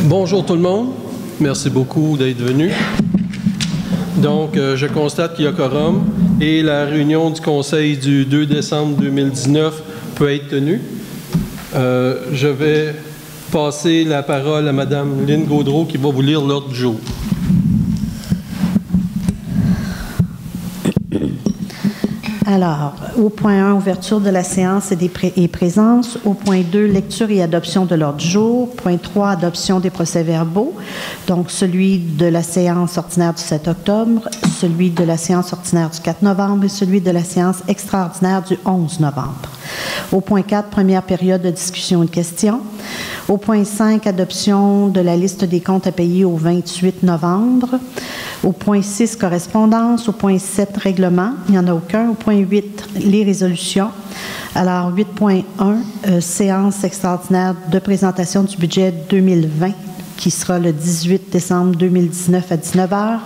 Bonjour tout le monde. Merci beaucoup d'être venu. Donc, je constate qu'il y a quorum et la réunion du Conseil du 2 décembre 2019 peut être tenue. Je vais passer la parole à Mme Lynne Gaudreault qui va vous lire l'ordre du jour. Alors, au point 1, ouverture de la séance et présence. Au point 2, lecture et adoption de l'ordre du jour. Point 3, adoption des procès-verbaux. Donc, celui de la séance ordinaire du 7 octobre, celui de la séance ordinaire du 4 novembre et celui de la séance extraordinaire du 11 novembre. Au point 4, première période de discussion et de questions. Au point 5, adoption de la liste des comptes à payer au 28 novembre. Au point 6, correspondance. Au point 7, règlement. Il n'y en a aucun. Au point 8, les résolutions. Alors, 8.1, séance extraordinaire de présentation du budget 2020 qui sera le 18 décembre 2019 à 19h.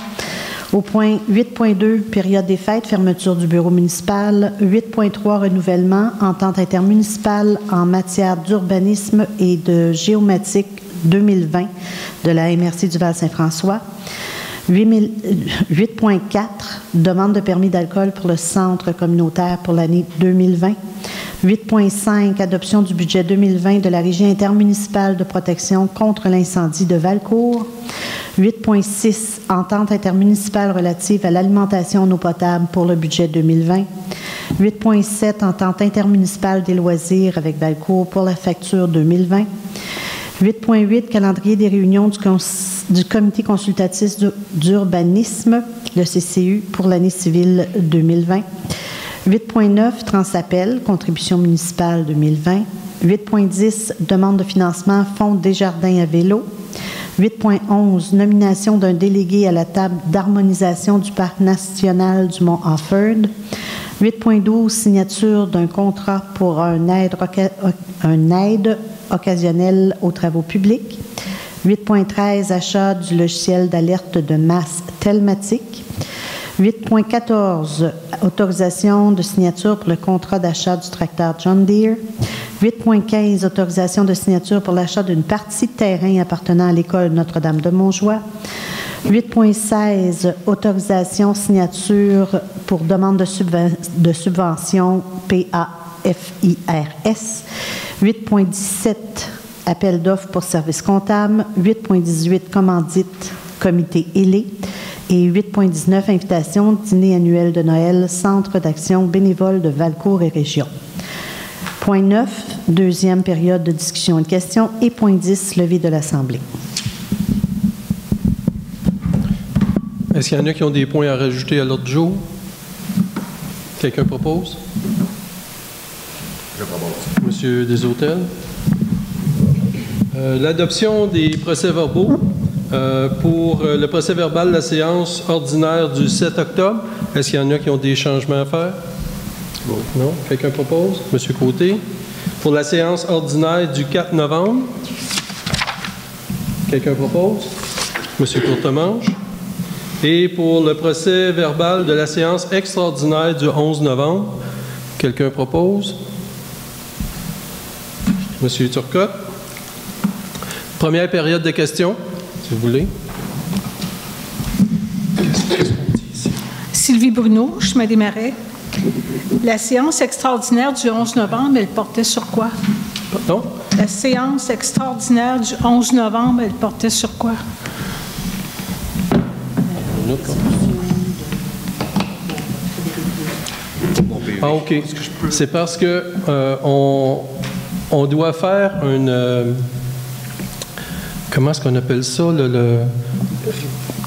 Au point 8.2, période des fêtes, fermeture du bureau municipal. 8.3, renouvellement, entente intermunicipale en matière d'urbanisme et de géomatique 2020 de la MRC du Val-Saint-François. 8.4, demande de permis d'alcool pour le centre communautaire pour l'année 2020. 8.5, adoption du budget 2020 de la Régie intermunicipale de protection contre l'incendie de Valcourt. 8.6, entente intermunicipale relative à l'alimentation en eau potable pour le budget 2020. 8.7, entente intermunicipale des loisirs avec Valcourt pour la facture 2020. 8.8, calendrier des réunions du comité consultatif d'urbanisme, le CCU, pour l'année civile 2020. 8.9, transappel, contribution municipale 2020. 8.10, demande de financement, Fonds Desjardins à vélo. 8.11, nomination d'un délégué à la table d'harmonisation du Parc national du Mont-Offord. 8.12, signature d'un contrat pour un aide occasionnelle aux travaux publics. 8.13, achat du logiciel d'alerte de masse Telmatic. 8.14, autorisation de signature pour le contrat d'achat du tracteur John Deere. 8.15, autorisation de signature pour l'achat d'une partie de terrain appartenant à l'école Notre-Dame de Montjoie. 8.16, autorisation signature pour demande de subvention PAFIRS. 8.17, appel d'offres pour services comptables. 8.18, commandite, comité ailé. Et 8.19, invitation, dîner annuel de Noël, Centre d'action bénévole de Valcourt et Région. Point 9, deuxième période de discussion et de questions. Et point 10, levée de l'Assemblée. Est-ce qu'il y en a qui ont des points à rajouter à l'ordre du jour? Quelqu'un propose? Je propose. Monsieur Deshôtels. L'adoption des procès-verbaux pour le procès-verbal de la séance ordinaire du 7 octobre. Est-ce qu'il y en a qui ont des changements à faire? Bon. Non? Quelqu'un propose? Monsieur Côté. Pour la séance ordinaire du 4 novembre. Quelqu'un propose? Monsieur Courtemanche. Et pour le procès-verbal de la séance extraordinaire du 11 novembre. Quelqu'un propose? Monsieur Turcotte. Première période de questions, si vous voulez. Sylvie Bruno, chemin des Marais. La séance extraordinaire du 11 novembre, elle portait sur quoi? Pardon? La séance extraordinaire du 11 novembre, elle portait sur quoi? Ah, OK. C'est parce que on doit faire une... comment est-ce qu'on appelle ça,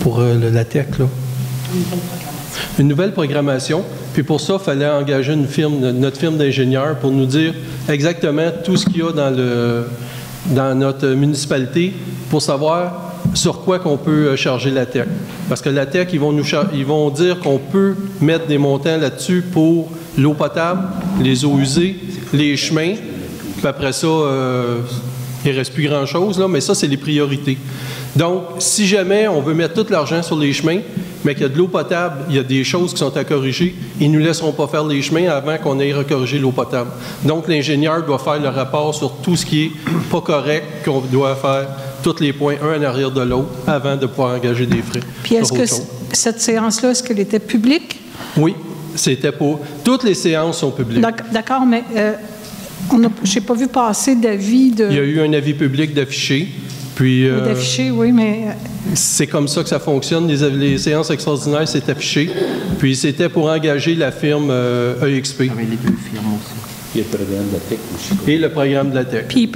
pour la tech, là? Une nouvelle programmation. Puis pour ça, il fallait engager notre firme d'ingénieurs pour nous dire exactement tout ce qu'il y a dans notre municipalité pour savoir sur quoi qu'on peut charger la tech. Parce que la tech, ils vont dire qu'on peut mettre des montants là-dessus pour l'eau potable, les eaux usées, les chemins. Puis après ça, il ne reste plus grand-chose, là, mais ça, c'est les priorités. Donc, si jamais on veut mettre tout l'argent sur les chemins, mais qu'il y a de l'eau potable, il y a des choses qui sont à corriger, ils ne nous laisseront pas faire les chemins avant qu'on ait recorrigé l'eau potable. Donc, l'ingénieur doit faire le rapport sur tout ce qui est pas correct qu'on doit faire tous les points un en arrière de l'autre avant de pouvoir engager des frais. Puis est-ce que cette séance-là, est-ce qu'elle était publique? Oui, c'était pour... Toutes les séances sont publiques. D'accord, mais je n'ai pas vu passer d'avis de... Il y a eu un avis public d'affiché, puis... d'affiché, oui, mais... C'est comme ça que ça fonctionne. Les séances extraordinaires, c'est affiché. Puis c'était pour engager la firme EXP. Avec les deux firmes aussi. Et le programme de la TEC aussi. Et le programme de la TEC. Puis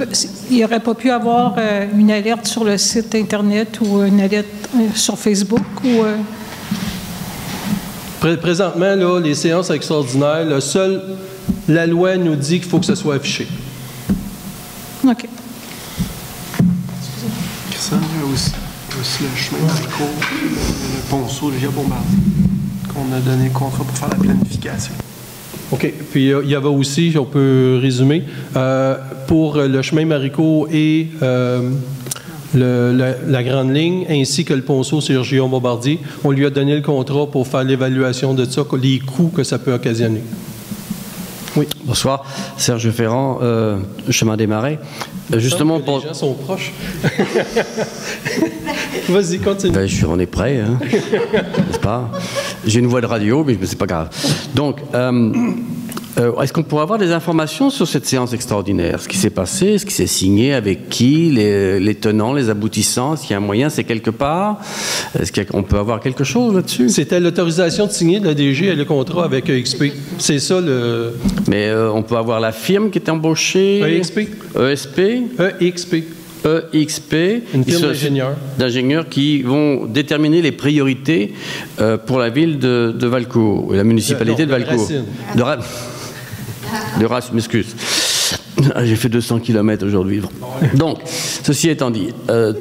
il n'aurait pas pu avoir une alerte sur le site Internet ou une alerte sur Facebook ou... Présentement, là, les séances extraordinaires, la loi nous dit qu'il faut que ce soit affiché. OK. Christian, il y a aussi le chemin Marico, le ponceau de Bombardier, qu'on a donné le contrat pour faire la planification. OK. Puis il y avait aussi, on peut résumer, pour le chemin Marico et la grande ligne, ainsi que le ponceau sur Guillaume-Bombardier, on lui a donné le contrat pour faire l'évaluation de ça, les coûts que ça peut occasionner. Oui. Bonsoir, Serge Ferrand, Chemin des Marais. Justement, les gens sont proches. Vas-y, continue. Ben, on est prêt, hein. N'est-ce pas? J'ai une voix de radio, mais c'est pas grave. Donc, est-ce qu'on pourrait avoir des informations sur cette séance extraordinaire? Ce qui s'est passé, ce qui s'est signé, avec qui, les tenants, les aboutissants? Est-ce qu'il y a un moyen, c'est quelque part? Est-ce qu'on peut avoir quelque chose là-dessus? C'était l'autorisation de signer de la DG et le contrat avec EXP. C'est ça le... Mais on peut avoir la firme qui est embauchée? EXP. ESP? EXP. EXP, une firme d'ingénieurs qui vont déterminer les priorités pour la ville de Valcourt, la municipalité de Valcourt. De Racine, m'excuse. J'ai fait 200 km aujourd'hui. Donc, ceci étant dit,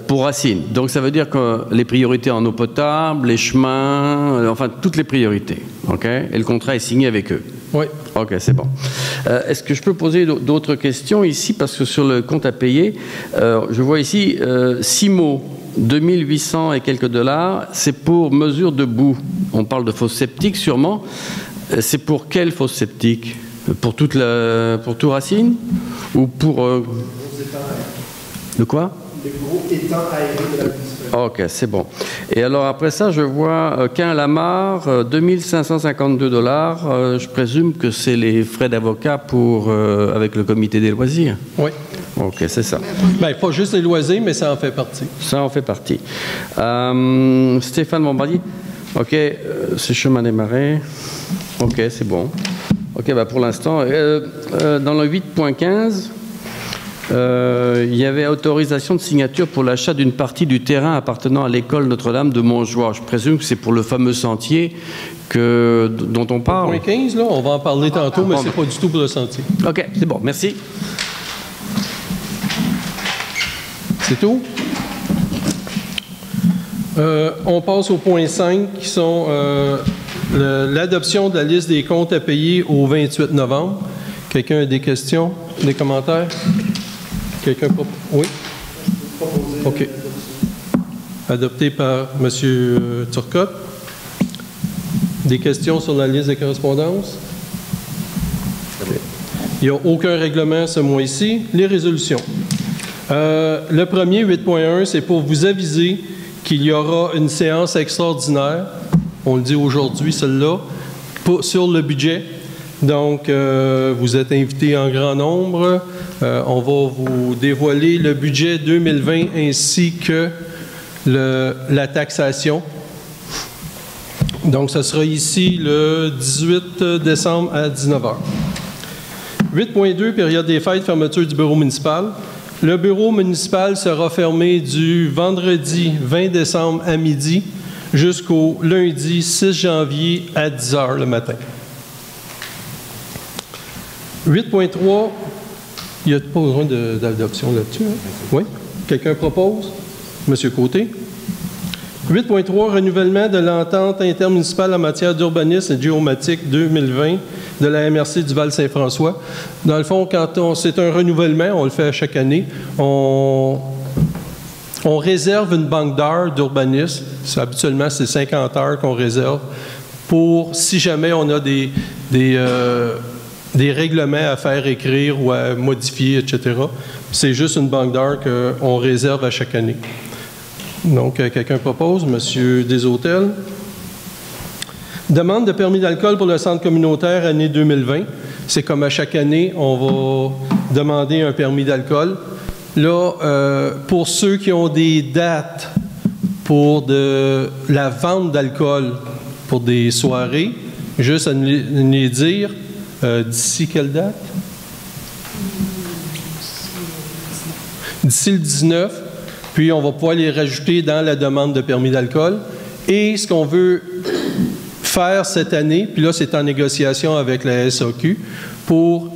pour Racine, donc ça veut dire que les priorités en eau potable, les chemins, enfin toutes les priorités, ok? Et le contrat est signé avec eux. Oui. Ok, c'est bon. Est-ce que je peux poser d'autres questions ici? Parce que sur le compte à payer, je vois ici 6 mots, 2800 et quelques dollars. C'est pour mesure de boue. On parle de fosse septique sûrement. C'est pour quelle fosse septique? Pour tout Racine? Ou pour... De quoi? Les gros étangs aérés de la municipalité. Ok, c'est bon. Et alors après ça, je vois Quin-Lamar, 2552 $. Je présume que c'est les frais d'avocat avec le comité des loisirs. Oui. Ok, c'est ça. Bien, pas juste les loisirs, mais ça en fait partie. Ça en fait partie. Stéphane Bombardier. Ok, c'est Chemin des Marais. Ok, c'est bon. Ok, bah pour l'instant, dans le 8.15, il y avait autorisation de signature pour l'achat d'une partie du terrain appartenant à l'école Notre-Dame de Montjoie. Je présume que c'est pour le fameux sentier dont on parle. 8.15, là, on va en parler tantôt, mais c'est pas du tout pour le sentier. Ok, c'est bon, merci. C'est tout? On passe au point 5, qui sont l'adoption de la liste des comptes à payer au 28 novembre. Quelqu'un a des questions, des commentaires? Quelqu'un? Oui? OK. Adopté par M. Turcotte. Des questions sur la liste de correspondance? Okay. Il n'y a aucun règlement ce mois-ci. Les résolutions. Le premier, 8.1, c'est pour vous aviser qu'il y aura une séance extraordinaire, on le dit aujourd'hui, celle-là, sur le budget. Donc, vous êtes invités en grand nombre. On va vous dévoiler le budget 2020 ainsi que la taxation. Donc, ce sera ici le 18 décembre à 19h. 8.2, période des fêtes, fermeture du bureau municipal. Le bureau municipal sera fermé du vendredi 20 décembre à midi jusqu'au lundi 6 janvier à 10h le matin. 8.3, il n'y a pas besoin d'adoption là-dessus. Hein? Oui? Quelqu'un propose? Monsieur Côté. 8.3, renouvellement de l'entente intermunicipale en matière d'urbanisme et de géomatique 2020 de la MRC du Val-Saint-François. Dans le fond, quand c'est un renouvellement, on le fait à chaque année, on réserve une banque d'heures d'urbanisme. Habituellement, c'est 50 heures qu'on réserve pour, si jamais on a des règlements à faire écrire ou à modifier, etc. C'est juste une banque d'heures qu'on réserve à chaque année. Donc, quelqu'un propose? Monsieur Desautels. Demande de permis d'alcool pour le centre communautaire année 2020. C'est comme à chaque année, on va demander un permis d'alcool. Là, pour ceux qui ont des dates pour de la vente d'alcool pour des soirées, juste à nous les dire, d'ici quelle date? D'ici le 19, puis on va pouvoir les rajouter dans la demande de permis d'alcool. Et ce qu'on veut faire cette année, puis là c'est en négociation avec la SAQ, pour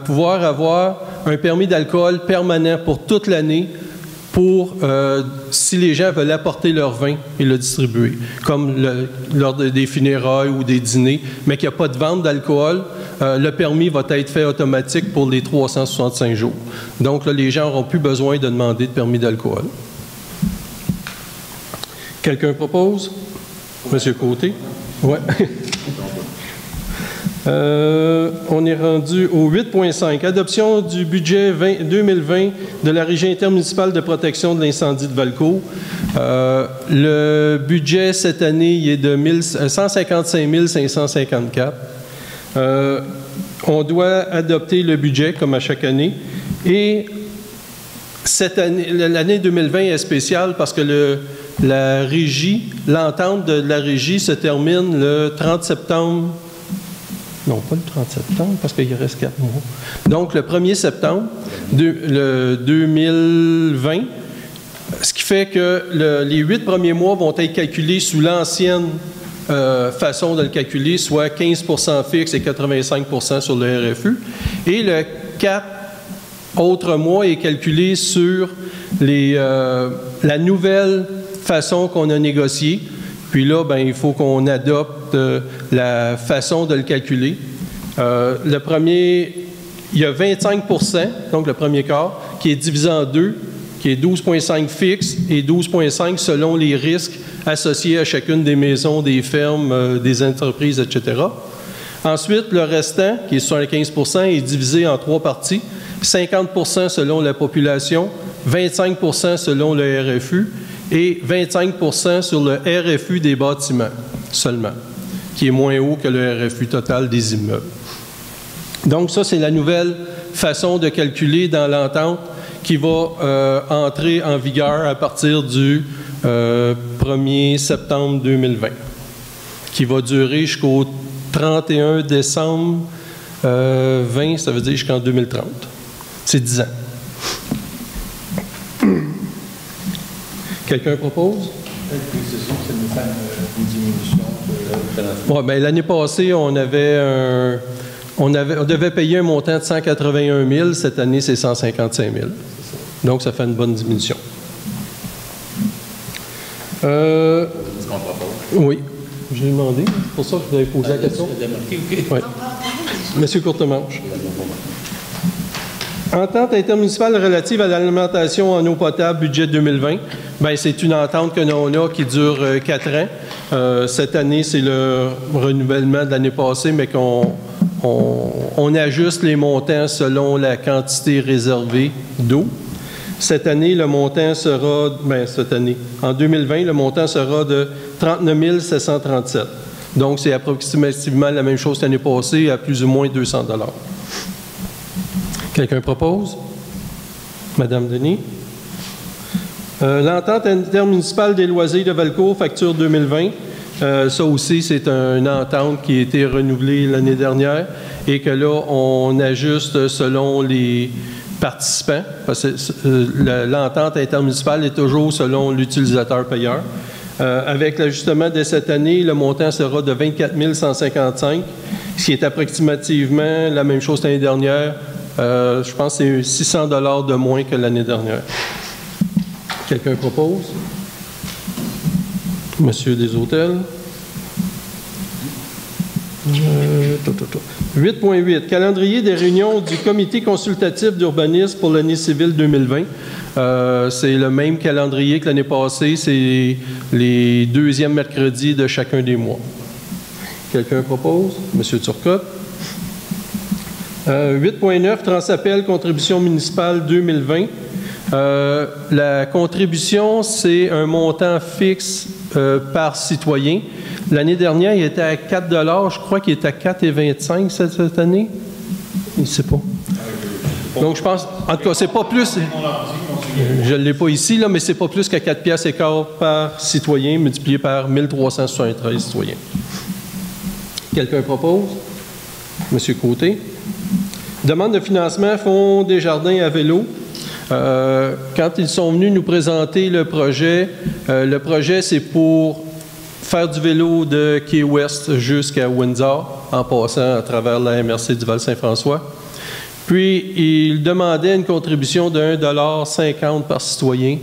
pouvoir avoir un permis d'alcool permanent pour toute l'année pour, si les gens veulent apporter leur vin et le distribuer, comme lors des funérailles ou des dîners, mais qu'il n'y a pas de vente d'alcool, le permis va être fait automatique pour les 365 jours. Donc, là, les gens n'auront plus besoin de demander de permis d'alcool. Quelqu'un propose? Monsieur Côté? Oui. On est rendu au 8.5. Adoption du budget 2020 de la Régie intermunicipale de protection de l'incendie de Valcourt. Le budget cette année il est de 155 554. On doit adopter le budget comme à chaque année. Et cette année, l'année 2020 est spéciale parce que la régie, l'entente de la régie se termine le 30 septembre. Non, pas le 30 septembre, parce qu'il reste 4 mois. Donc, le 1er septembre, le 2020, ce qui fait que les 8 premiers mois vont être calculés sous l'ancienne façon de le calculer, soit 15 % fixe et 85 % sur le RFU. Et le 4 autres mois est calculé sur la nouvelle façon qu'on a négociée. Puis là, ben, il faut qu'on adopte la façon de le calculer. Le premier, il y a 25 %, donc le premier quart, qui est divisé en deux, qui est 12,5 fixe et 12,5 selon les risques associés à chacune des maisons, des fermes, des entreprises, etc. Ensuite, le restant, qui est 75 %, est divisé en 3 parties. 50 % selon la population, 25 % selon le RFU, et 25 % sur le RFU des bâtiments seulement, qui est moins haut que le RFU total des immeubles. Donc ça, c'est la nouvelle façon de calculer dans l'entente qui va entrer en vigueur à partir du 1er septembre 2020, qui va durer jusqu'au 31 décembre 20, ça veut dire jusqu'en 2030. C'est 10 ans. Quelqu'un propose? Ouais, ben, l'année passée, on devait payer un montant de 181 000. Cette année, c'est 155 000. Donc, ça fait une bonne diminution. Oui, j'ai demandé. C'est pour ça que je vous avais posé la question. Oui. Monsieur Courtemanche. Entente intermunicipale relative à l'alimentation en eau potable, budget 2020. Bien, c'est une entente que l'on a qui dure 4 ans. Cette année, c'est le renouvellement de l'année passée, mais on ajuste les montants selon la quantité réservée d'eau. Cette année, le montant sera, en 2020, le montant sera de 39 737. Donc, c'est approximativement la même chose que l'année passée, à plus ou moins 200 $. Quelqu'un propose? Madame Denis? L'entente intermunicipale des loisirs de Valcourt, facture 2020. Ça aussi, c'est une entente qui a été renouvelée l'année dernière et que là, on ajuste selon les participants. Parce que l'entente intermunicipale est toujours selon l'utilisateur-payeur. Avec l'ajustement de cette année, le montant sera de 24 155, ce qui est approximativement la même chose que l'année dernière. Je pense que c'est 600 $ de moins que l'année dernière. Quelqu'un propose? Monsieur Desautels. 8.8. Calendrier des réunions du Comité consultatif d'urbanisme pour l'année civile 2020. C'est le même calendrier que l'année passée. C'est les 2e mercredis de chacun des mois. Quelqu'un propose? Monsieur Turcotte. 8.9, Transappel, contribution municipale 2020. La contribution, c'est un montant fixe par citoyen. L'année dernière, il était à 4 $. Je crois qu'il est à 4,25 cette année. Je ne sais pas. Donc, je pense, en tout cas, c'est pas plus. Je ne l'ai pas ici, là, mais c'est pas plus qu'à 4 piastres et quart par citoyen multiplié par 1373 citoyens. Quelqu'un propose? Monsieur Côté. Demande de financement Fonds des jardins à vélo. Quand ils sont venus nous présenter le projet c'est pour faire du vélo de Key West jusqu'à Windsor, en passant à travers la MRC du Val-Saint-François. Puis, ils demandaient une contribution de 1,50 $ par citoyen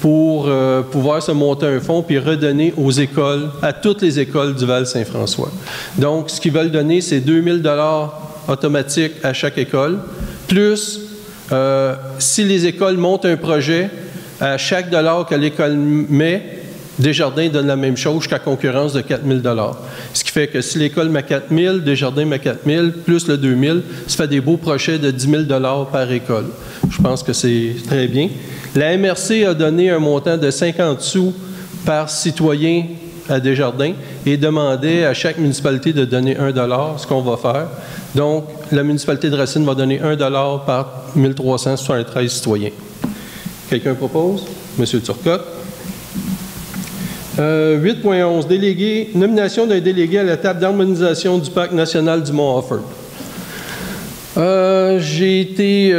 pour pouvoir se monter un fonds puis redonner aux écoles, à toutes les écoles du Val-Saint-François. Donc, ce qu'ils veulent donner, c'est 2000 $ automatiques à chaque école, plus si les écoles montent un projet, à chaque dollar que l'école met, Desjardins donne la même chose jusqu'à concurrence de 4 000 $. Ce qui fait que si l'école met 4 000, Desjardins met 4 000, plus le 2 000, ça fait des beaux projets de 10 000 $ par école. Je pense que c'est très bien. La MRC a donné un montant de 50 sous par citoyen à Desjardins et demandait à chaque municipalité de donner 1 $, ce qu'on va faire. Donc, la municipalité de Racine va donner 1 $ par 1373 citoyens. Quelqu'un propose? Monsieur Turcotte. 8.11, nomination d'un délégué à la table d'harmonisation du Parc national du Mont-Offord. J'ai été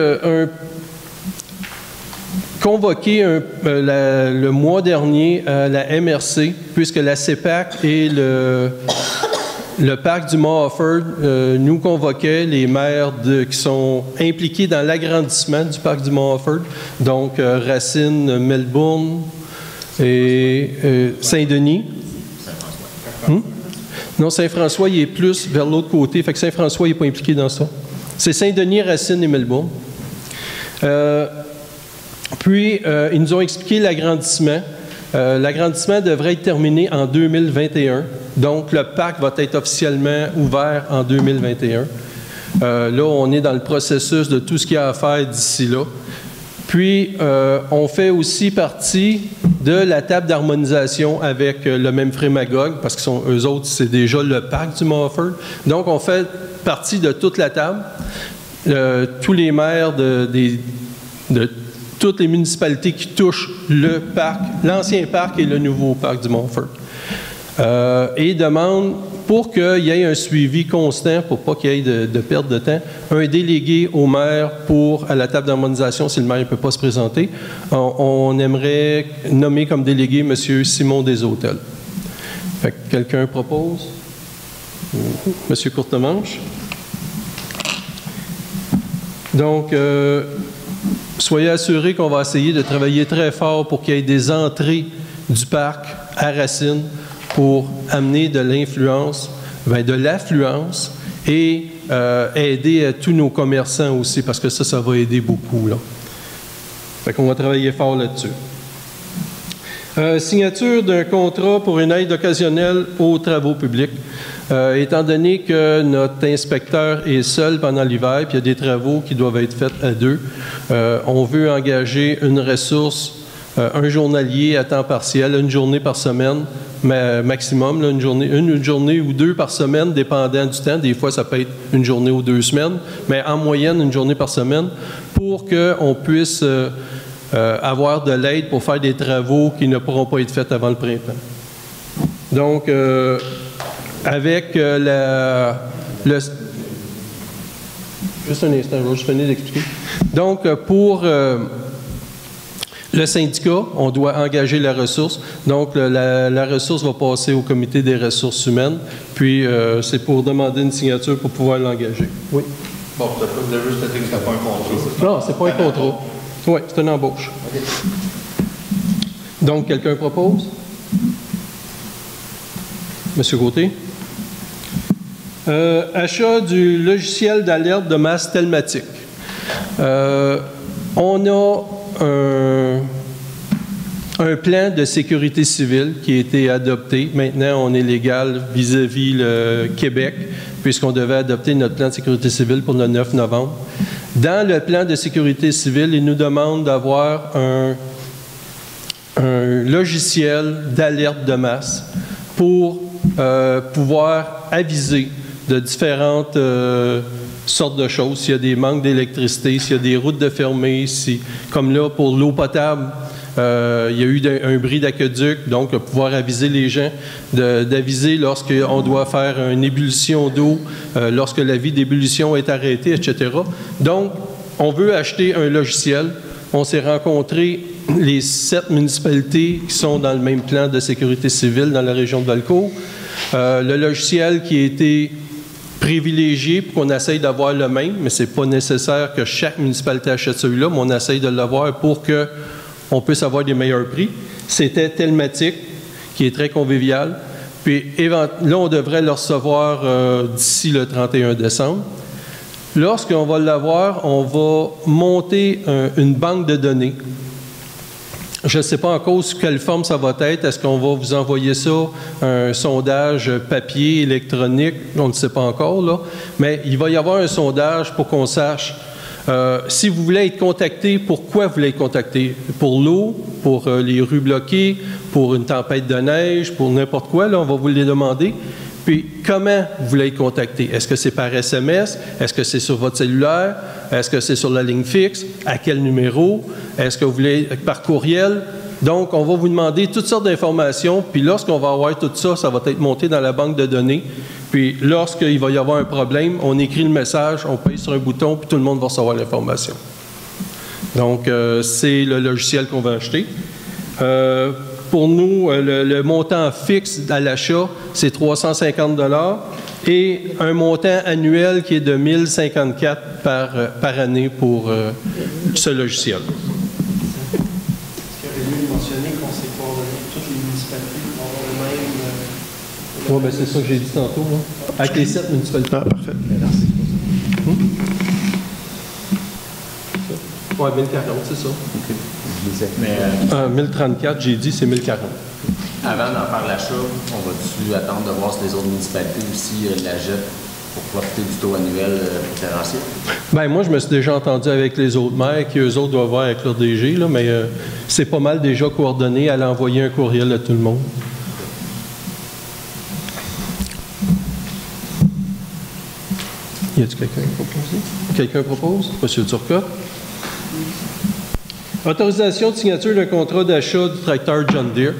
convoqué le mois dernier à la MRC, puisque la CEPAC et le Parc du Mont-Offord nous convoquaient, les maires qui sont impliqués dans l'agrandissement du Parc du Mont-Offord, donc Racine, Melbourne, et Saint-Denis. Non, Saint-François, il est plus vers l'autre côté. Fait que Saint-François, il n'est pas impliqué dans ça. C'est Saint-Denis, Racine et Melbourne. Puis, ils nous ont expliqué l'agrandissement. L'agrandissement devrait être terminé en 2021. Donc, le parc va être officiellement ouvert en 2021. Là, on est dans le processus de tout ce qu'il y a à faire d'ici là. Puis, on fait aussi partie de la table d'harmonisation avec le même Frémagogue, parce qu'eux autres, c'est déjà le parc du Mont-Offord. Donc, on fait partie de toute la table. Tous les maires de toutes les municipalités qui touchent le parc, l'ancien parc et le nouveau parc du Mont-Offord. Et demande, pour qu'il y ait un suivi constant, pour pas qu'il y ait de perte de temps, un délégué au maire à la table d'harmonisation, si le maire ne peut pas se présenter. On aimerait nommer comme délégué M. Simon Deshôtels. Fait que quelqu'un propose? M. Courtemanche. Donc, soyez assurés qu'on va essayer de travailler très fort pour qu'il y ait des entrées du parc à Racine pour amener de l'influence, de l'affluence et aider tous nos commerçants aussi, parce que ça va aider beaucoup, là. Fait qu'on va travailler fort là-dessus. Signature d'un contrat pour une aide occasionnelle aux travaux publics. Étant donné que notre inspecteur est seul pendant l'hiver, puis il y a des travaux qui doivent être faits à deux, on veut engager une ressource, un journalier à temps partiel, une journée par semaine, maximum, là, une journée ou deux par semaine, dépendant du temps. Des fois, ça peut être une journée ou 2 semaines, mais en moyenne, une journée par semaine, pour qu'on puisse avoir de l'aide pour faire des travaux qui ne pourront pas être faits avant le printemps. Donc, avec juste un instant, je vais juste finir d'expliquer. Donc, pour le syndicat, on doit engager la ressource. Donc, la ressource va passer au comité des ressources humaines. Puis, c'est pour demander une signature pour pouvoir l'engager. Oui. Bon, vous avez juste dit que ce n'était pas un contrat. Non, c'est pas un contrat. Oui, c'est une embauche. Okay. Donc, quelqu'un propose? Monsieur Gauthier? Achat du logiciel d'alerte de masse telmatique. On a un plan de sécurité civile qui a été adopté. Maintenant, on est légal vis-à-vis le Québec. puisqu'on devait adopter notre plan de sécurité civile pour le 9 novembre. Dans le plan de sécurité civile, il nous demande d'avoir un logiciel d'alerte de masse pour pouvoir aviser de différentes sortes de choses. S'il y a des manques d'électricité, s'il y a des routes de fermées, comme là pour l'eau potable, il y a eu un bris d'aqueduc, donc pouvoir aviser les gens, d'aviser lorsqu'on doit faire une ébullition d'eau, lorsque la vie d'ébullition est arrêtée, etc. Donc, on veut acheter un logiciel. On s'est rencontrés, les 7 municipalités qui sont dans le même plan de sécurité civile dans la région de Valcourt. Le logiciel qui a été privilégié pour qu'on essaye d'avoir le même, mais ce n'est pas nécessaire que chaque municipalité achète celui-là, mais on essaye de l'avoir pour qu'on puisse avoir des meilleurs prix. C'était Telmatic, qui est très convivial. Puis là, on devrait le recevoir d'ici le 31 décembre. Lorsqu'on va l'avoir, on va monter une banque de données. Je ne sais pas encore sous quelle forme ça va être. Est-ce qu'on va vous envoyer ça, un sondage papier, électronique? On ne sait pas encore, là. Mais il va y avoir un sondage pour qu'on sache si vous voulez être contacté, pourquoi vous voulez être contacté? Pour l'eau, pour les rues bloquées, pour une tempête de neige, pour n'importe quoi, là, on va vous les demander. Puis, comment vous voulez être contacté? Est-ce que c'est par SMS? Est-ce que c'est sur votre cellulaire? Est-ce que c'est sur la ligne fixe? À quel numéro? Est-ce que vous voulez par courriel? Donc, on va vous demander toutes sortes d'informations. Puis, lorsqu'on va avoir tout ça, ça va être monté dans la banque de données. Puis, lorsqu'il va y avoir un problème, on écrit le message, on paye sur un bouton, puis tout le monde va recevoir l'information. Donc, c'est le logiciel qu'on va acheter. Pour nous, le montant fixe à l'achat, c'est 350 $ et un montant annuel qui est de 1 054 par année pour ce logiciel. Est-ce qu'il aurait mieux mentionné qu'on s'est coordonné toutes les municipalités pour avoir le même... Oui, bien c'est ça que j'ai dit tantôt, là. Avec les 7 municipalités. Ah, parfait. Merci. Oui, 1040, c'est ça. OK. Mais 1034, j'ai dit, c'est 1040. avant d'en faire l'achat, on va-tu attendre de voir si les autres municipalités aussi l'achètent pour profiter du taux annuel préférentiel? Bien, moi, je me suis déjà entendu avec les autres maires qui, eux autres, doivent voir avec leur DG, là, mais c'est pas mal déjà coordonné à l'envoyer un courriel à tout le monde. Y a-t-il quelqu'un qui propose? Quelqu'un propose? Monsieur Turcotte? Autorisation de signature d'un contrat d'achat du tracteur John Deere.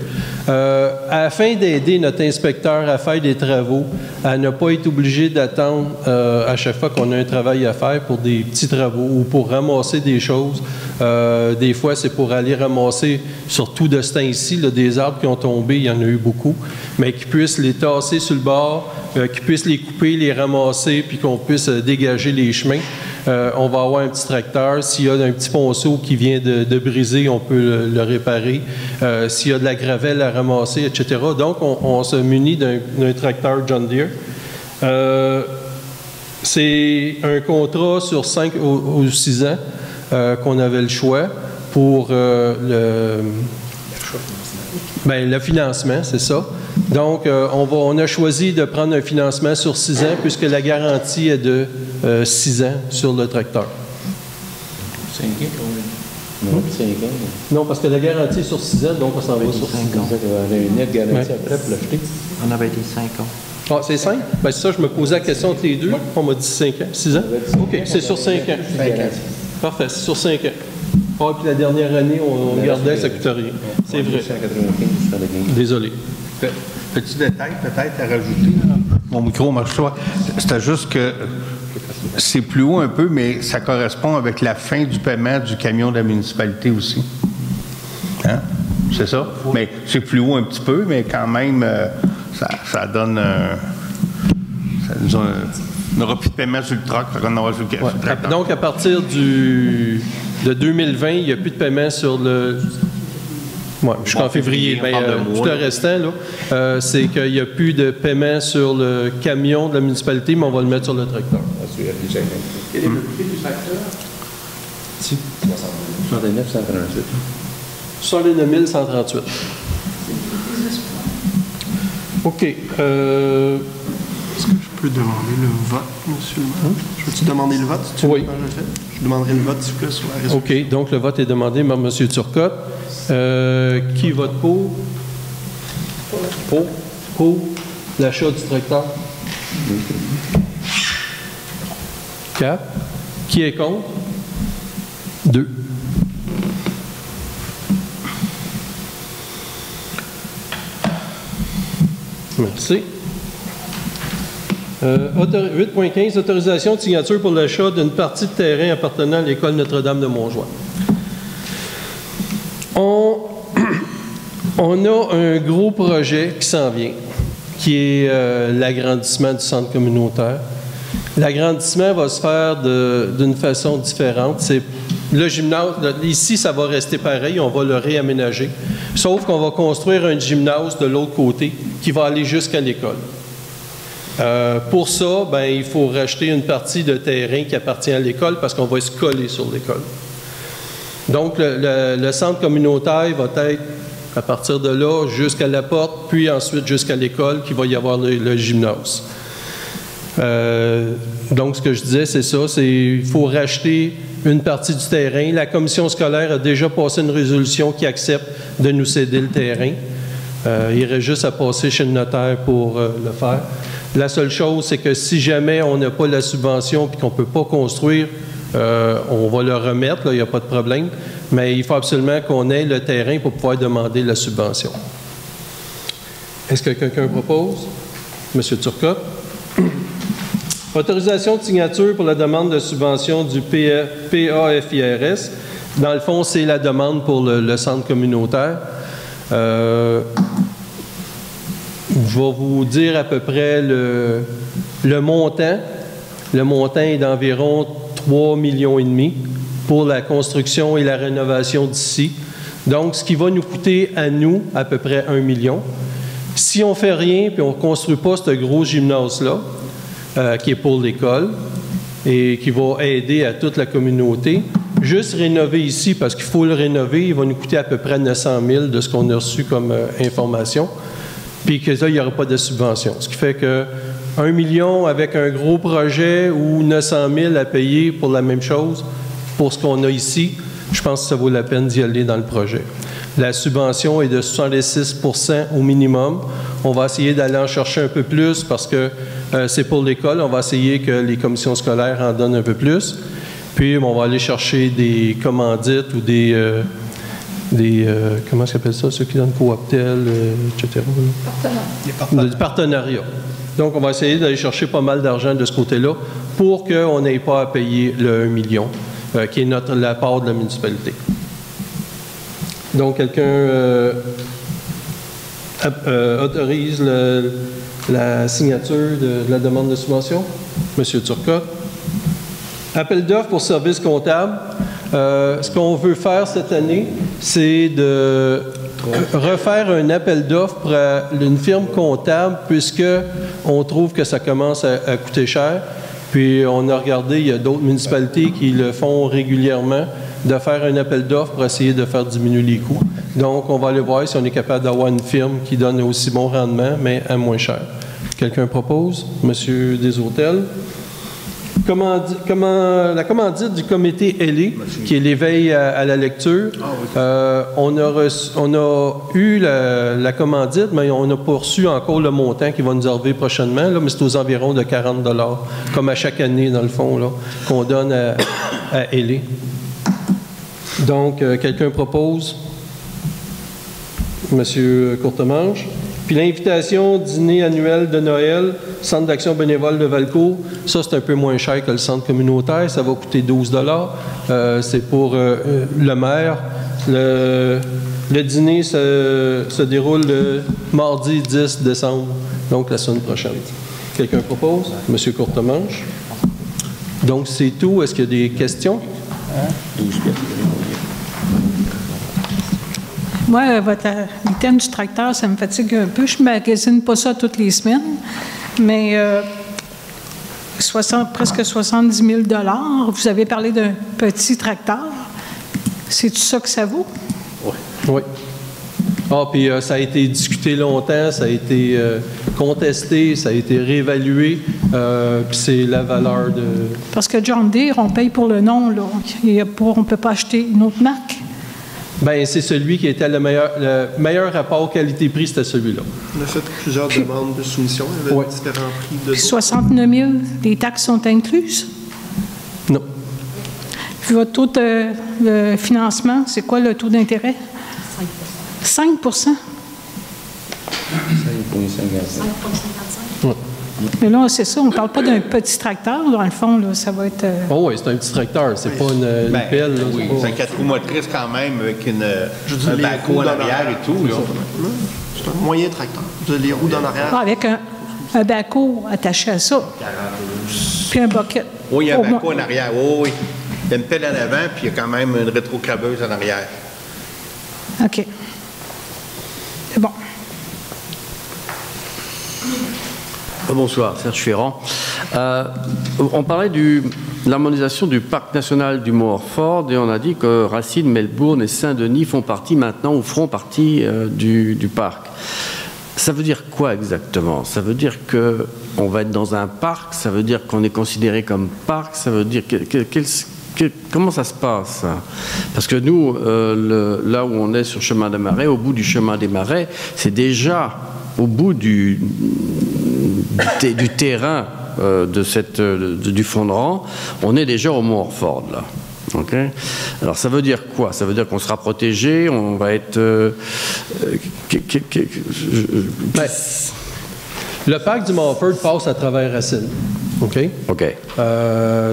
Afin d'aider notre inspecteur à faire des travaux, à ne pas être obligé d'attendre à chaque fois qu'on a un travail à faire pour des petits travaux ou pour ramasser des choses. Des fois, c'est pour aller ramasser, surtout de ce temps-ci, des arbres qui ont tombé, il y en a eu beaucoup, mais qu'ils puissent les tasser sur le bord, qu'ils puissent les couper, les ramasser, puis qu'on puisse dégager les chemins. On va avoir un petit tracteur. S'il y a un petit ponceau qui vient de briser, on peut le réparer. S'il y a de la gravelle à ramasser, etc. Donc, on se munit d'un tracteur John Deere. C'est un contrat sur 5 ou 6 ans qu'on avait le choix pour le financement, c'est ça. Donc, on a choisi de prendre un financement sur 6 ans puisque la garantie est de 6 ans sur le tracteur. 5 ans? Non, 5 ans. Non, parce que la garantie est sur 6 ans, donc on s'en va sur 5 ans. On a une nette garantie après pour l'acheter. On avait dit 5 ans. Ah, c'est 5? Bien, c'est ça, je me posais la question entre les deux. On m'a dit 5 ans. 6 ans? OK, c'est sur 5 ans. 5 ans. Parfait, c'est sur 5 ans. Ah, puis la dernière année, on gardait, ça ne coûte rien. C'est vrai. Désolé. Petit détail peut-être à rajouter. Mon micro marche pas. C'était juste que c'est plus haut un peu, mais ça correspond avec la fin du paiement du camion de la municipalité aussi. Hein? C'est ça? Mais c'est plus haut un petit peu, mais quand même, ça donne on n'aura plus de paiement sur le truck, on aura sur le tracteur. Donc, à partir de 2020, il n'y a plus de paiement sur le... Oui, jusqu'en février. Mais tout le restant, là, c'est qu'il n'y a plus de paiement sur le camion de la municipalité, mais on va le mettre sur le tracteur. Quel est le prix du tracteur? 69 138. 69 138. OK. Est-ce que je peux demander le vote, monsieur le maire. Je peux-tu demander le vote? Si tu Oui. Je demanderai le vote, s'il vous plaît, sur la résolution. OK, donc le vote est demandé par M. Turcotte. Qui vote pour? Pour l'achat du tracteur? 4. Qui est contre? 2. Merci. 8.15, autorisation de signature pour l'achat d'une partie de terrain appartenant à l'École Notre-Dame de Montjoie. On a un gros projet qui s'en vient, qui est l'agrandissement du centre communautaire. L'agrandissement va se faire d'une façon différente. C'est le gymnase, ici, ça va rester pareil, on va le réaménager. Sauf qu'on va construire un gymnase de l'autre côté qui va aller jusqu'à l'école. Pour ça, ben, il faut racheter une partie de terrain qui appartient à l'école parce qu'on va se coller sur l'école. Donc, le centre communautaire va être, à partir de là, jusqu'à la porte, puis ensuite jusqu'à l'école, qui va y avoir le gymnase. Donc, ce que je disais, c'est ça, il faut racheter une partie du terrain. La commission scolaire a déjà passé une résolution qui accepte de nous céder le terrain. Il reste juste à passer chez le notaire pour le faire. La seule chose, c'est que si jamais on n'a pas la subvention et qu'on ne peut pas construire, on va le remettre, il n'y a pas de problème. Mais il faut absolument qu'on ait le terrain pour pouvoir demander la subvention. Est-ce que quelqu'un propose? Monsieur Turcotte. Autorisation de signature pour la demande de subvention du PAFIRS. Dans le fond, c'est la demande pour le centre communautaire. Je vais vous dire à peu près le montant. Le montant est d'environ 3,5 millions pour la construction et la rénovation d'ici. Donc, ce qui va nous coûter à nous à peu près 1 million. Si on ne fait rien et on ne construit pas ce gros gymnase-là, qui est pour l'école et qui va aider à toute la communauté, juste rénover ici, parce qu'il faut le rénover, il va nous coûter à peu près 900 000 de ce qu'on a reçu comme information. Puis que ça, il n'y aura pas de subvention. Ce qui fait que 1 million avec un gros projet ou 900 000 à payer pour la même chose, pour ce qu'on a ici, je pense que ça vaut la peine d'y aller dans le projet. La subvention est de 66 % au minimum. On va essayer d'aller en chercher un peu plus parce que c'est pour l'école. On va essayer que les commissions scolaires en donnent un peu plus. Puis, on va aller chercher des commandites ou des comment ça s'appelle ça, ceux qui donnent Cooptel, etc. Des partenariats. Donc, on va essayer d'aller chercher pas mal d'argent de ce côté-là pour qu'on n'ait pas à payer le 1 million, qui est la part de la municipalité. Donc, quelqu'un autorise la signature de la demande de subvention? Monsieur Turcotte. Appel d'offres pour services comptables. Ce qu'on veut faire cette année, c'est de refaire un appel d'offres pour une firme comptable, puisqu'on trouve que ça commence à coûter cher. Puis on a regardé, il y a d'autres municipalités qui le font régulièrement, de faire un appel d'offres pour essayer de faire diminuer les coûts. Donc, on va aller voir si on est capable d'avoir une firme qui donne aussi bon rendement, mais à moins cher. Quelqu'un propose? Monsieur Deshôtels. La commandite du comité ELE, qui est l'éveil à la lecture, on a eu la commandite, mais on n'a pas reçu encore le montant qui va nous arriver prochainement, là, mais c'est aux environs de 40 $, comme à chaque année, dans le fond, là, qu'on donne à ELE. Donc, quelqu'un propose? Monsieur Courtemanche. Puis l'invitation dîner annuel de Noël, Centre d'action bénévole de Valcourt, ça c'est un peu moins cher que le centre communautaire, ça va coûter 12 $. C'est pour le maire. Le dîner se déroule le mardi 10 décembre, donc la semaine prochaine. Quelqu'un propose? Monsieur Courtemanche. Donc c'est tout. Est-ce qu'il y a des questions? 12 pièces. Moi, l'item du tracteur, ça me fatigue un peu. Je ne magasine pas ça toutes les semaines, mais presque 70 000 $. Vous avez parlé d'un petit tracteur. C'est tout ça que ça vaut? Oui. Oui. Ah, puis ça a été discuté longtemps, ça a été contesté, ça a été réévalué. Puis c'est la valeur de... Parce que John Deere, on paye pour le nom, là. On ne peut pas acheter une autre marque. Bien, c'est celui qui était le meilleur rapport qualité-prix, c'était celui-là. On a fait plusieurs demandes de soumission. Il y avait différents prix de... Puis 69 000, les taxes sont incluses? Non. Puis votre taux de financement, c'est quoi le taux d'intérêt? 5 5 Ouais. Mais là, c'est ça, on ne parle pas d'un petit tracteur, dans le fond, là, ça va être... Oh oui, c'est un petit tracteur, c'est pas une pelle. Là, oui, c'est un 4 roues motrices quand même, avec un backhoe en arrière et tout. Là. C'est un moyen tracteur. Vous avez les roues en arrière. Avec un backhoe attaché à ça. Puis un bucket. Oui, il y a un backhoe en arrière. Oh, oui. Il y a une pelle en avant, puis il y a quand même une rétrocrabeuse en arrière. OK. C'est bon. Bonsoir, Serge Ferrand. On parlait de l'harmonisation du parc national du Mont-Orford et on a dit que Racine, Melbourne et Saint-Denis font partie maintenant ou feront partie du parc. Ça veut dire quoi exactement? Ça veut dire qu'on va être dans un parc? Ça veut dire qu'on est considéré comme parc? Ça veut dire comment ça se passe? Parce que nous, là où on est sur Chemin des Marais, au bout du Chemin des Marais, c'est déjà au bout du terrain du fond de rang, on est déjà au Mont-Orford, là. Okay. Alors ça veut dire quoi? Ça veut dire qu'on sera protégé, on va être... le parc du Mont-Orford passe à travers Racine. OK? OK.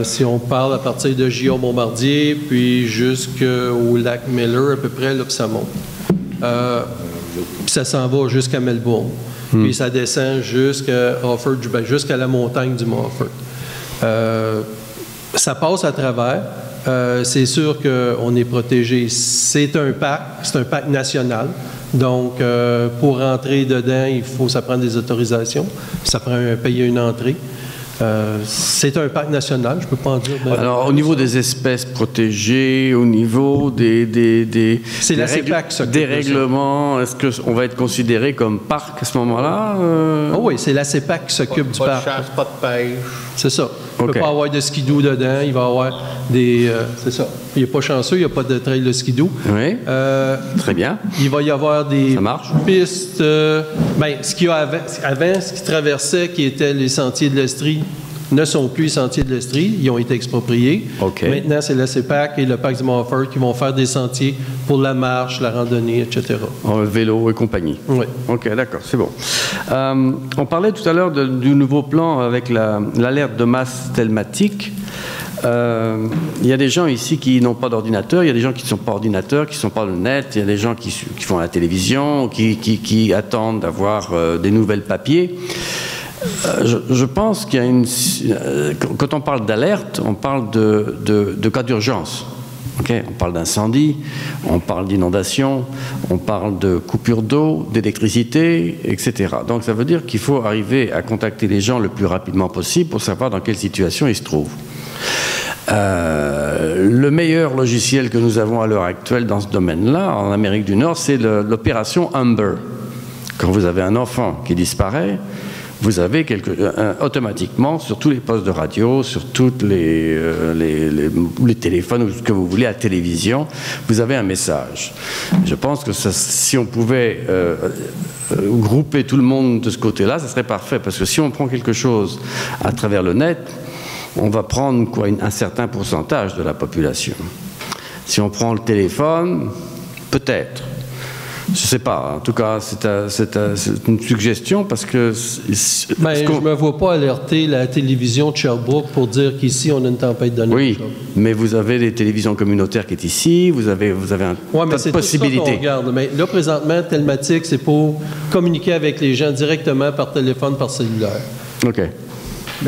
Si on parle à partir de Gillon-Bombardier, puis jusqu'au lac Miller, à peu près, là, puis ça monte. Puis ça s'en va jusqu'à Melbourne. Puis ça descend jusqu'à la montagne du Mont-Orford. Ça passe à travers. C'est sûr qu'on est protégé. C'est un parc national. Donc, pour rentrer dedans, ça prend des autorisations. Ça prend payer une entrée. C'est un parc national, je ne peux pas en dire. Alors, au niveau des espèces protégées, au niveau des règlements, est-ce qu'on va être considéré comme parc à ce moment-là? Oh oui, c'est la CEPAC qui s'occupe du parc. Pas de chasse, pas de pêche. C'est ça. Il ne peut pas avoir de skidoo dedans. Il va y avoir des... c'est ça. Il n'est pas chanceux, il n'y a pas de trail de skidoo. Oui. Très bien. Il va y avoir des pistes... ce qu'il y a avant, ce qui traversait, qui étaient les sentiers de l'Estrie, ne sont plus les sentiers de l'Estrie. Ils ont été expropriés. Okay. Maintenant, c'est la CEPAC et le parc du Mont-Orford qui vont faire des sentiers pour la marche, la randonnée, etc. Vélo et compagnie. Oui. OK, d'accord, c'est bon. On parlait tout à l'heure du nouveau plan avec l'alerte de masse telmatique. Il y a des gens ici qui n'ont pas d'ordinateur, il y a des gens qui ne sont pas ordinateurs, qui ne sont pas le net, il y a des gens qui font la télévision, qui attendent d'avoir des nouvelles papiers. Je pense qu'il y a quand on parle d'alerte, on parle de cas d'urgence. Okay, on parle d'incendie, on parle d'inondation, on parle de coupure d'eau, d'électricité, etc. Donc ça veut dire qu'il faut arriver à contacter les gens le plus rapidement possible pour savoir dans quelle situation ils se trouvent. Le meilleur logiciel que nous avons à l'heure actuelle dans ce domaine-là, en Amérique du Nord, c'est l'opération Amber. Quand vous avez un enfant qui disparaît, vous avez automatiquement, sur tous les postes de radio, sur tous les téléphones ou ce que vous voulez, à la télévision, vous avez un message. Je pense que si on pouvait grouper tout le monde de ce côté-là, ça serait parfait, parce que si on prend quelque chose à travers le net, on va prendre un certain pourcentage de la population. Si on prend le téléphone, peut-être. Je ne sais pas. En tout cas, c'est une suggestion parce que... je ne me vois pas alerter la télévision de Sherbrooke pour dire qu'ici, on a une tempête de neige. Oui, mais vous avez des télévisions communautaires qui est ici, vous avez un tas de possibilités. Tout ça qu'on regarde. Mais là, présentement, Telmatic, c'est pour communiquer avec les gens directement par téléphone, par cellulaire. OK.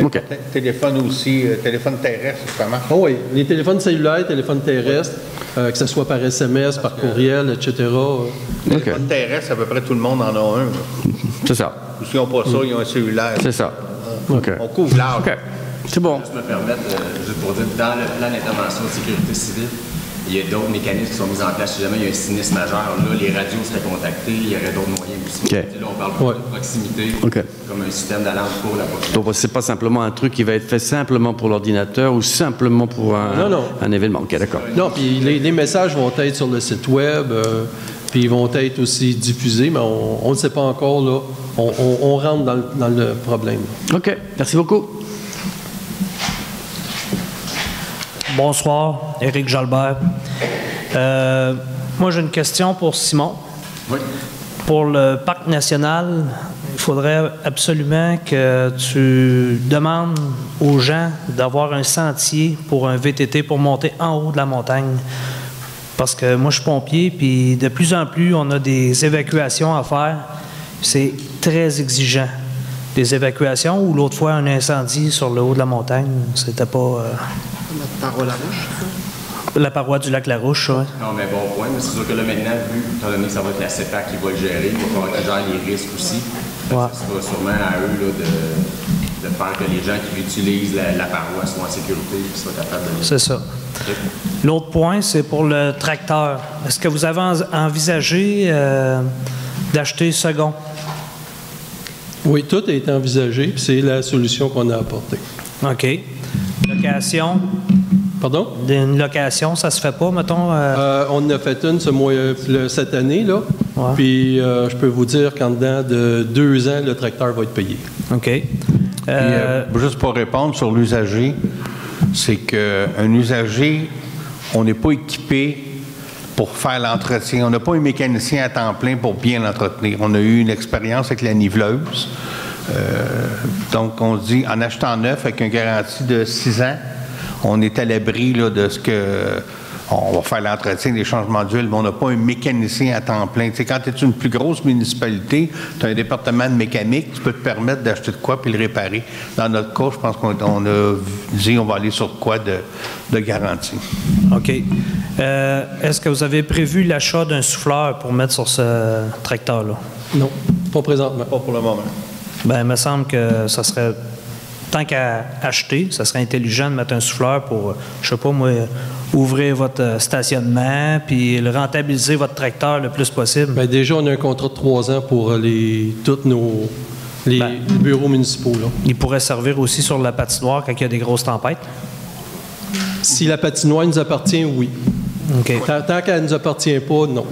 Okay. Téléphone aussi, téléphone terrestre, ça marche? Oh oui, les téléphones cellulaires, téléphones terrestres, que ce soit par SMS, par courriel, etc. Téléphone terrestre, à peu près tout le monde en a un. C'est ça. Ou s'ils n'ont pas ça, ils ont un cellulaire. C'est ça. Okay. On couvre large. Okay. C'est bon. Je me permettre, juste pour dire, dans le plan d'intervention de sécurité civile, il y a d'autres mécanismes qui sont mis en place. Si jamais il y a un sinistre majeur, là, les radios seraient contactées, il y aurait d'autres moyens aussi. OK. Là, on parle de proximité, comme un système d'alarme pour la proximité. Donc, c'est pas simplement un truc qui va être fait simplement pour l'ordinateur ou simplement pour un événement. OK, d'accord. Non, puis les messages vont être sur le site Web, puis ils vont être aussi diffusés, mais on ne sait pas encore, là. On rentre dans le problème. OK, merci beaucoup. Bonsoir, Éric Jalbert. Moi, j'ai une question pour Simon. Oui. Pour le parc national, il faudrait absolument que tu demandes aux gens d'avoir un sentier pour un VTT pour monter en haut de la montagne. Parce que moi, je suis pompier, puis de plus en plus, on a des évacuations à faire. C'est très exigeant. Des évacuations ou l'autre fois, un incendie sur le haut de la montagne, c'était pas... La paroi Larouche? La paroi du lac Larouche, oui. Non, mais bon point. Mais c'est sûr que là, maintenant, étant donné que ça va être la CEPAC qui va le gérer, il va falloir qu'ils gèrent les risques aussi. Ouais. Ça sera sûrement à eux là, de faire que les gens qui utilisent la paroi soient en sécurité et qu'ils soient capables de... C'est ça. L'autre point, c'est pour le tracteur. Est-ce que vous avez envisagé d'acheter second? Oui, tout a été envisagé, puis c'est la solution qu'on a apportée. OK. Location? Pardon? Une location, ça se fait pas, mettons? On en a fait une cette année, là. Ouais. Puis je peux vous dire qu'en dedans de 2 ans, le tracteur va être payé. OK. Juste pour répondre sur l'usager, c'est qu'un usager, on n'est pas équipé pour faire l'entretien. On n'a pas un mécanicien à temps plein pour bien l'entretenir. On a eu une expérience avec la niveleuse. Donc, on se dit, en achetant neuf avec une garantie de 6 ans, on est à l'abri là, de ce que... On va faire l'entretien des changements d'huile, mais on n'a pas un mécanicien à temps plein. Tu sais, quand tu es une plus grosse municipalité, tu as un département de mécanique, tu peux te permettre d'acheter de quoi puis le réparer. Dans notre cas, je pense qu'on a dit on va aller sur quoi de garantie. OK. Est-ce que vous avez prévu l'achat d'un souffleur pour mettre sur ce tracteur-là? Non, pas présentement. Pas pour le moment. Bien, il me semble que ça serait... Tant qu'à acheter, ça serait intelligent de mettre un souffleur pour, je sais pas moi, ouvrir votre stationnement puis rentabiliser votre tracteur le plus possible. Bien, déjà, on a un contrat de 3 ans pour tous nos bureaux municipaux. Là. Il pourrait servir aussi sur la patinoire quand il y a des grosses tempêtes? Si la patinoire nous appartient, oui. OK. Tant qu'elle ne nous appartient pas, non.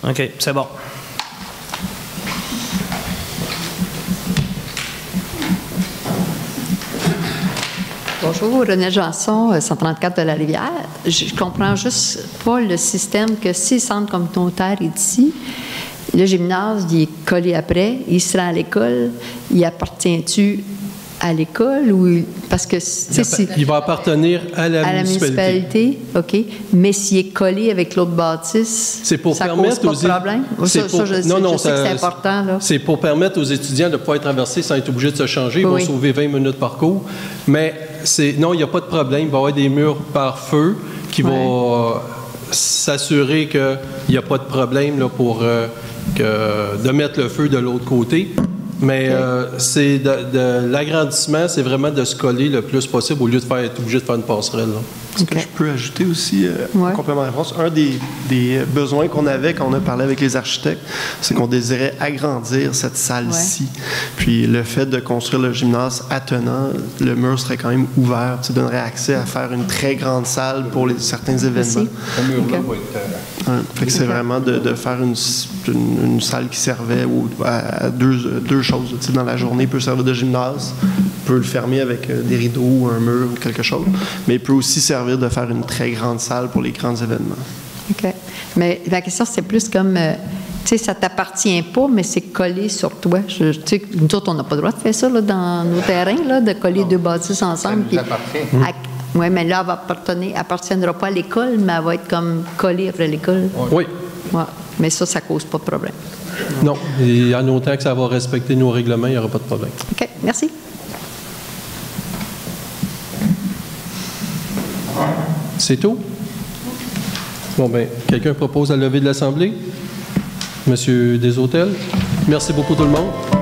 OK, c'est bon. Bonjour, René Janson, 134 de la Rivière. Je comprends juste pas le système que si le centre communautaire est ici, le gymnase, il est collé après, il se rend à l'école, il appartient-tu à l'école ou parce que il va appartenir à la municipalité. OK. Mais s'il est collé avec l'autre bâtisse, c'est pour ça permettre cause pas de problème. Je sais que c'est important là. C'est pour permettre aux étudiants de pouvoir traverser sans être obligés de se changer. Ils vont sauver 20 minutes par cours. Mais non, il n'y a pas de problème. Il va y avoir des murs par feu qui vont s'assurer qu'il n'y a pas de problème là, pour de mettre le feu de l'autre côté. Mais c'est l'agrandissement, c'est vraiment de se coller le plus possible au lieu de être obligé de faire une passerelle. Est-ce que je peux ajouter aussi, en complément de réponse, un des besoins qu'on avait quand on a parlé avec les architectes, c'est qu'on désirait agrandir cette salle-ci. Puis le fait de construire le gymnase attenant, le mur serait quand même ouvert, ça donnerait accès à faire une très grande salle pour certains événements. Le mur-là va être... Fait que c'est vraiment de faire une salle qui servait à deux choses. Dans la journée, il peut servir de gymnase, il peut le fermer avec des rideaux ou un mur ou quelque chose, mais il peut aussi servir de faire une très grande salle pour les grands événements. OK. Mais la question, c'est plus comme, tu sais, ça ne t'appartient pas, mais c'est collé sur toi. Tu sais, nous autres, on n'a pas le droit de faire ça là, dans nos terrains, là, de coller deux bâtisses ensemble. Ça nous appartient. Oui, mais là, elle appartiendra pas à l'école, mais elle va être comme collée après l'école. Oui. Ouais. Mais ça ne cause pas de problème. Non. Et en autant que ça va respecter nos règlements, il n'y aura pas de problème. OK. Merci. C'est tout? Bon, bien, quelqu'un propose la levée de l'Assemblée? Monsieur Deshôtels? Merci beaucoup tout le monde.